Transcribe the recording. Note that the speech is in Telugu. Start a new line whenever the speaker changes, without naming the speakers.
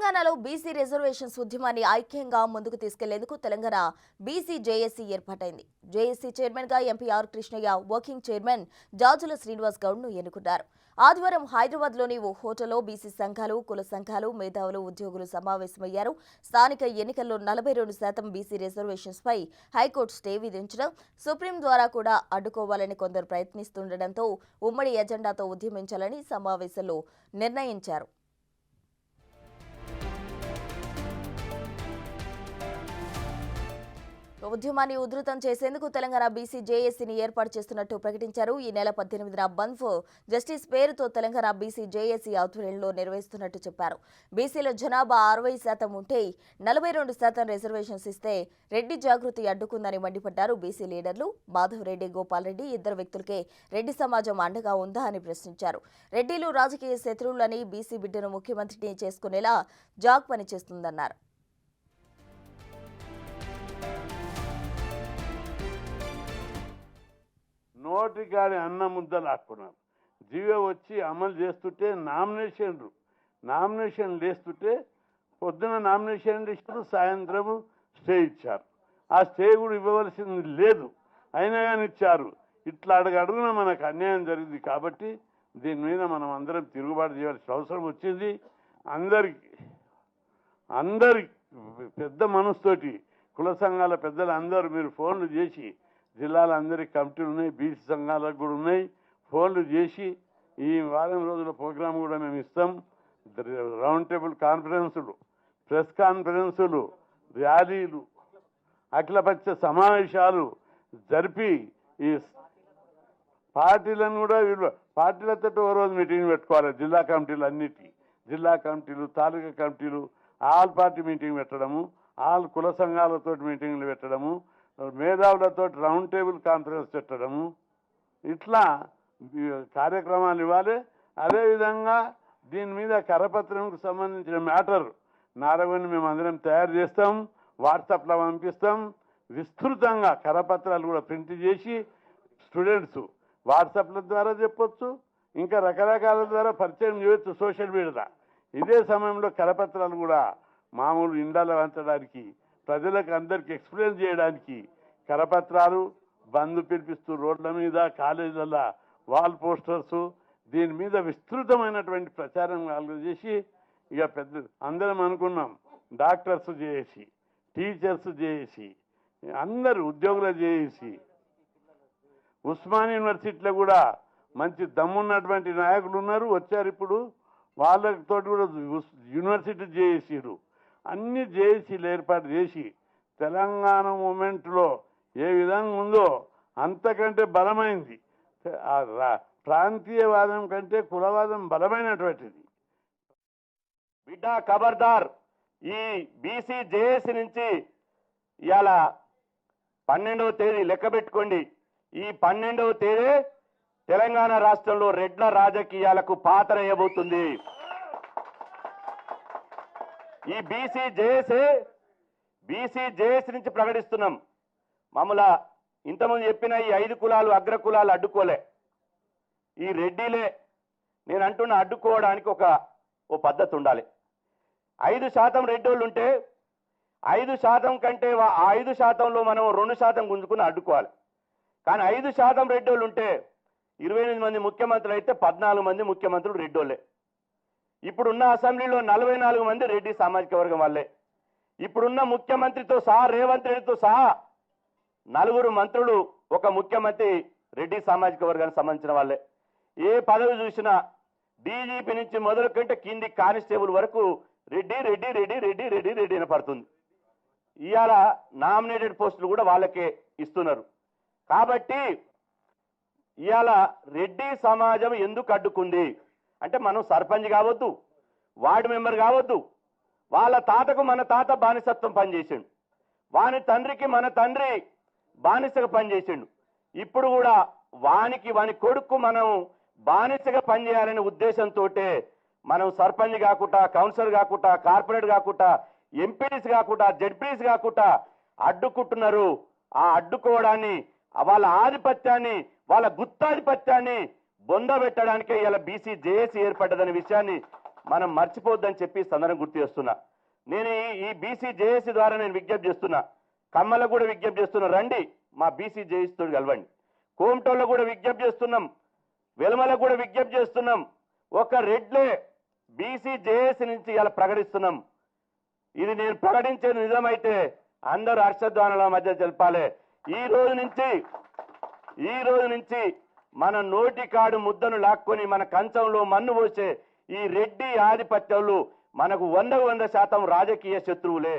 తెలంగాణలో బీసీ రిజర్వేషన్స్ ఉద్యమాన్ని ఐక్యంగా ముందుకు తీసుకెళ్లేందుకు తెలంగాణ బీసీ జేఏసీ ఏర్పాటైంది. జేఏసీ చైర్మన్ గా MP R Krishnaiah, working chairman Jajula Srinivas Goud ను ఎన్నుకున్నారు. ఆదివారం హైదరాబాద్ లోని ఓ హోటల్లో బీసీ సంఘాలు, కుల సంఘాలు, మేధావులు, ఉద్యోగులు సమావేశమయ్యారు. స్థానిక ఎన్నికల్లో 42% బీసీ రిజర్వేషన్స్ పై హైకోర్టు స్టే విధించడం, సుప్రీం ద్వారా కూడా అడ్డుకోవాలని కొందరు ప్రయత్నిస్తుండటంతో ఉమ్మడి ఎజెండాతో ఉద్యమించాలని సమావేశంలో నిర్ణయించారు. ఉద్యమాన్ని ఉధృతం చేసేందుకు తెలంగాణ బీసీ జేఏసీని ఏర్పాటు చేస్తున్నట్టు ప్రకటించారు. ఈ నెల 18న బంద్ ఫర్ జస్టిస్ పేరుతో తెలంగాణ బీసీ జేఏసీ ఆధ్వర్యంలో నిర్వహిస్తున్నట్టు చెప్పారు. బీసీల జనాభా 60% ఉంటే 42% రిజర్వేషన్స్ ఇస్తే రెడ్డి జాగృతి అడ్డుకుందని మండిపడ్డారు. బీసీ లీడర్లు మాధవరెడ్డి, గోపాల్ రెడ్డి ఇద్దరు వ్యక్తులకే రెడ్డి సమాజం అండగా ఉందా అని ప్రశ్నించారు. రెడ్డిలు రాజకీయ శత్రువులని, బీసీ బిడ్డను ముఖ్యమంత్రిని చేసుకునేలా జాగ్ పనిచేస్తుందన్నారు.
నోటికాడి అన్న ముద్ద లాక్కున్నారు. జీవో వచ్చి అమలు చేస్తుంటే నామినేషన్ లేస్తుంటే పొద్దున నామినేషన్ ఇస్తారు, సాయంత్రం స్టే ఇచ్చారు. ఆ స్టే కూడా ఇవ్వవలసింది లేదు, అయినా కానీ ఇచ్చారు. ఇట్లా అడుగున మనకు అన్యాయం జరిగింది కాబట్టి దీని మీద మనం అందరం తిరుగుబాటు చేయాల్సిన అవసరం వచ్చింది. అందరి పెద్ద మనసుతోటి కుల సంఘాల పెద్దలు అందరూ మీరు ఫోన్లు చేసి, జిల్లాల అందరికి కమిటీలు ఉన్నాయి, బీసీ సంఘాలకు కూడా ఉన్నాయి, ఫోన్లు చేసి ఈ వారం రోజుల ప్రోగ్రాం కూడా మేము ఇస్తాం. రౌండ్ టేబుల్ కాన్ఫరెన్సులు, ప్రెస్ కాన్ఫరెన్సులు, ర్యాలీలు, అఖిలపక్ష సమావేశాలు జరిపి ఈ పార్టీలను కూడా పార్టీలతో ఓ రోజు మీటింగ్ పెట్టుకోవాలి. జిల్లా కమిటీలు అన్నిటి, జిల్లా కమిటీలు, తాలూకా కమిటీలు, ఆల్ పార్టీ మీటింగ్ పెట్టడము, ఆల్ కుల సంఘాలతో మీటింగ్లు పెట్టడము, మేధావులతో రౌండ్ టేబుల్ కాన్ఫరెన్స్ పెట్టడము, ఇట్లా కార్యక్రమాలు ఇవ్వాలి. అదేవిధంగా దీని మీద కరపత్రంకు సంబంధించిన మ్యాటర్ నారగొని మేము అందరం తయారు చేస్తాం, వాట్సాప్లో పంపిస్తాం. విస్తృతంగా కరపత్రాలు కూడా ప్రింట్ చేసి స్టూడెంట్స్ వాట్సాప్ల ద్వారా చెప్పొచ్చు, ఇంకా రకరకాల ద్వారా పరిచయం చేయొచ్చు సోషల్ మీడియా. ఇదే సమయంలో కరపత్రాలు కూడా మామూలు ఇండాల వంచడానికి, ప్రజలకు అందరికి ఎక్స్ప్లెయిన్ చేయడానికి కరపత్రాలు, బంద్ పిలిపిస్తూ రోడ్ల మీద, కాలేజీల వాల్ పోస్టర్స్, దీని మీద విస్తృతమైనటువంటి ప్రచారం చేసి ఇక పెద్ద అందరం అనుకున్నాం. డాక్టర్స్ చేసి, టీచర్స్ చేసి, అందరూ ఉద్యోగులు చేసి, ఉస్మాన్ యూనివర్సిటీలో కూడా మంచి దమ్మున్నటువంటి నాయకులు ఉన్నారు, వచ్చారు. ఇప్పుడు వాళ్ళతో కూడా యూనివర్సిటీ చేసిరు. అన్ని జేఏసీలు ఏర్పాటు చేసి తెలంగాణ మూమెంట్లో ఏ విధంగా ఉందో అంతకంటే బలమైంది. ప్రాంతీయవాదం కంటే కులవాదం బలమైనటువంటిది.
బిడ్డ ఖబర్దార్, ఈ బీసీ జేఏసీ నుంచి ఇవాళ 12వ తేదీ లెక్క పెట్టుకోండి. ఈ 12వ తేదీ తెలంగాణ రాష్ట్రంలో రెడ్ల రాజకీయాలకు పాత్ర వేయబోతుంది. ఈ బీసీ జేఏసీ నుంచి ప్రకటిస్తున్నాం. మామూలు ఇంతకుముందు చెప్పిన ఈ 5 కులాలు, అగ్ర కులాలు అడ్డుకోలే, ఈ రెడ్డిలే. నేను అంటున్న అడ్డుకోవడానికి ఓ పద్ధతి ఉండాలి. 5% రెడ్డోళ్ళు ఉంటే 5% కంటే 5%లో మనం 2% గుంజుకుని అడ్డుకోవాలి. కానీ 5% రెడ్డోళ్ళు ఉంటే 28 మంది ముఖ్యమంత్రులు అయితే 14 మంది ముఖ్యమంత్రులు రెడ్డోళ్ళే. ఇప్పుడున్న అసెంబ్లీలో 44 మంది రెడ్డి సామాజిక వర్గం వాళ్ళే. ఇప్పుడున్న ముఖ్యమంత్రితో సహా, రేవంత్ రెడ్డితో సహా 4 మంత్రులు, ఒక ముఖ్యమంత్రి రెడ్డి సామాజిక వర్గానికి సంబంధించిన వాళ్ళే. ఏ పదవి చూసినా డీజీపీ నుంచి మొదలు కంటే కింది కానిస్టేబుల్ వరకు రెడ్డి రెడ్డి రెడ్డి రెడ్డి రెడ్డి రెడ్డి అని పడుతుంది. ఇవాళ నామినేటెడ్ పోస్టులు కూడా వాళ్ళకే ఇస్తున్నారు. కాబట్టి ఇవాళ రెడ్డి సమాజం ఎందుకు అడ్డుకుంది అంటే, మనం సర్పంచ్ కావద్దు, వార్డు మెంబర్ కావద్దు. వాళ్ళ తాతకు మన తాత బానిసత్వం పనిచేసిండు, వాని తండ్రికి మన తండ్రి బానిసగా పనిచేసిండు. ఇప్పుడు కూడా వాని కొడుకు మనం బానిసగా పనిచేయాలనే ఉద్దేశంతో మనం సర్పంచ్ కాకుండా, కౌన్సిలర్ కాకుండా, కార్పొరేట్ కాకుండా, ఎంపీడీస్ కాకుండా, జడ్పీడీస్ కాకుండా అడ్డుకుంటున్నారు. ఆ అడ్డుకోవడాన్ని, వాళ్ళ ఆధిపత్యాన్ని, వాళ్ళ గుత్తాధిపత్యాన్ని బొందబెట్టడానికే ఇలా బీసీ జేఏసీ ఏర్పడ్డదనే విషయాన్ని మనం మర్చిపోద్దని చెప్పి సందర్భం గుర్తు చేస్తున్నా. నేను ఈ బీసీ జేఏసీ ద్వారా నేను విజ్ఞప్తి చేస్తున్నా, కమ్మలకు కూడా విజ్ఞప్తి చేస్తున్నా, రండి మా బీసీ జేఏసీ తోటి కలవండి. కోమటోళ్ళ కూడా విజ్ఞప్తి చేస్తున్నాం, వెలమలకు కూడా విజ్ఞప్తి చేస్తున్నాం. ఒక రెడ్లే బీసీ జేఏసీ నుంచి ఇలా ప్రకటిస్తున్నాం. ఇది నేను ప్రకటించేది నిజమైతే అందరూ హర్షధ్వానాల మధ్య తెలపాలి. ఈ రోజు నుంచి మన నోటి కాడు ముద్దను లాక్కొని మన కంచంలో మన్ను పోసే ఈ రెడ్డి ఆధిపత్యాలు మనకు 100% రాజకీయ శత్రువులే.